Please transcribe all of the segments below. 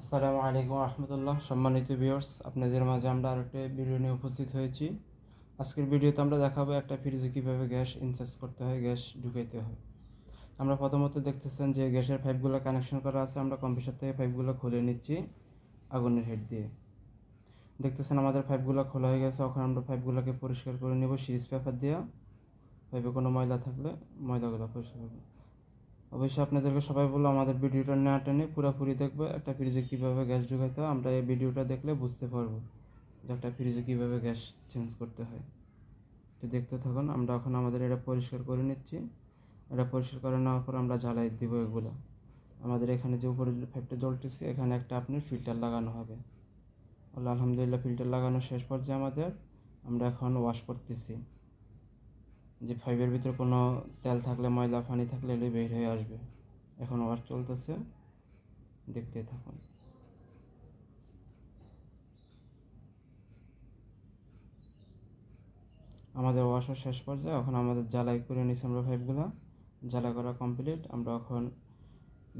আসসালামু আলাইকুম রহমতুল্লাহ। সম্মানিত ভিউয়ার্স, আপনাদের মাঝে আমরা আরেকটা ভিডিও নিয়ে উপস্থিত হয়েছি। আজকের ভিডিওতে আমরা দেখাবো একটা ফ্রিজে কীভাবে গ্যাস ইনচার্জ করতে হয়, গ্যাস ঢুকাইতে হয়। আমরা প্রথমত দেখতেছেন যে গ্যাসের পাইপগুলো কানেকশন করা আছে। আমরা কম্প্রেসার থেকে পাইপগুলো খুলে নিচ্ছি আগুনের হেড দিয়ে। দেখতেছেন আমাদের পাইপগুলো খোলা হয়ে গেছে। এখন আমরা পাইপগুলোকে পরিষ্কার করে নেব সিরিজ পেপার দিয়ে। পাইপে কোনো ময়লা থাকলে ময়লাগুলো পরিষ্কার করব। অবশ্যই আপনাদেরকে সবাই বলবো আমাদের ভিডিওটা না টেনে পুরোপুরি দেখবে। একটা ফ্রিজে কীভাবে গ্যাস ঢোকাতে হয় আমরা এই ভিডিওটা দেখলে বুঝতে পারবো যে একটা ফ্রিজে কীভাবে গ্যাস চেঞ্জ করতে হয়। তো দেখতে থাকুন। আমরা এখন আমাদের এটা পরিষ্কার করে নিচ্ছি। এটা পরিষ্কার করে নেওয়ার পর আমরা জ্বালাই দিব এগুলো। আমাদের এখানে যে উপরে পাইপটা জ্বলতেছে এখানে একটা আপনার ফিল্টার লাগানো হবে। আলহামদুলিল্লাহ ফিল্টার লাগানো শেষ পর্যায়ে আমরা এখন ওয়াশ করতেছি। যে পাইপের ভিতরে কোনো তেল থাকলে ময়লা পানি থাকলে এলে বের হয়ে আসবে। এখন ওয়াশ চলতেছে, দেখতে থাকুন। আমাদের ওয়াশের শেষ পর্যায়ে এখন আমাদের জ্বালাই করে নিচ্ছি আমরা পাইপগুলো। জ্বালাই করা কমপ্লিট। আমরা এখন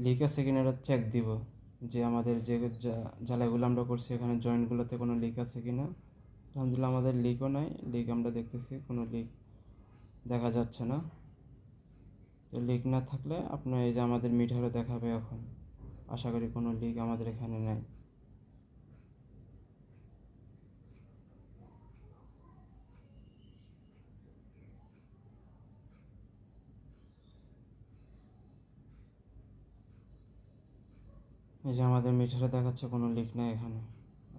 লিক আছে কিনা এটা চেক দিব, যে আমাদের যে জ্বালাইগুলো আমরা করছি এখানে জয়েন্টগুলোতে কোনো লিক আছে কিনা। আলহামদুলিল্লাহ আমাদের লিকও নাই। লিক আমরা দেখতেছি, কোনো লিক দেখা যাচ্ছে না। তো লিক না থাকলে আপনার এই যে আমাদের মিটারে দেখাবে এখন। আশা করি কোনো লিক আমাদের এখানে নেই। এই যে আমাদের মিটারে দেখাচ্ছে কোনো লিক নেই এখানে।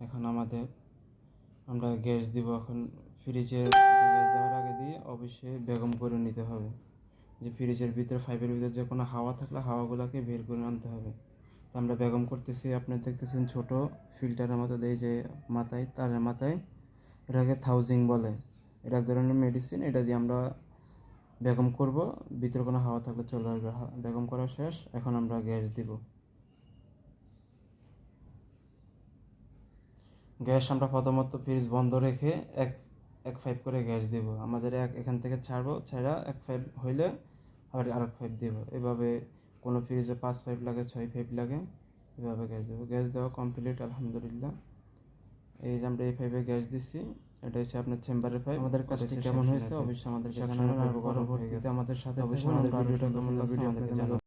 এখন আমরা গ্যাস দিব। এখন ফ্রিজে গ্যাস দেওয়ার আগে দিয়ে অবশ্যই বেগম করে নিতে হবে, যে ফ্রিজের ভিতরে পাইপের ভিতরে যে কোনো হাওয়া থাকলে হাওয়াগুলোকে বের করে আনতে হবে। তো আমরা বেগম করতেছি। আপনি দেখতেছেন ছোট ফিল্টারের মতো দেয় যে মাথায়, তারের মাথায়, এটাকে থাউজিং বলে। এটা এক ধরনের মেডিসিন। এটা দিয়ে আমরা বেগম করব, ভিতরে কোনো হাওয়া থাকলে চলে আসবে। বেগম করা শেষ। এখন আমরা গ্যাস দিব। গ্যাস আমরা প্রথমত ফ্রিজ বন্ধ রেখে এক এক পাইপ করে গ্যাস দিব। আমাদের এখান থেকে ছাড়া এক পাইপ হইলে আবার আরেক পাইপ দিব। এভাবে কোনো ফ্রিজে 5 পাইপ লাগে, 6 পাইপ লাগে, এভাবে গ্যাস দেবো। গ্যাস দেওয়া কমপ্লিট আলহামদুলিল্লাহ। এই যে আমরা এই পাইপে গ্যাস দিচ্ছি। এটা হচ্ছে আপনার চেম্বারের পাইপ। আমাদের কাজটি কেমন হয়েছে অবশ্যই আমাদের পরবর্তীতে আমাদের সাথে অবশ্যই আমাদের ভিডিওটা কেমন লাগছে আমাদেরকে জানাবেন।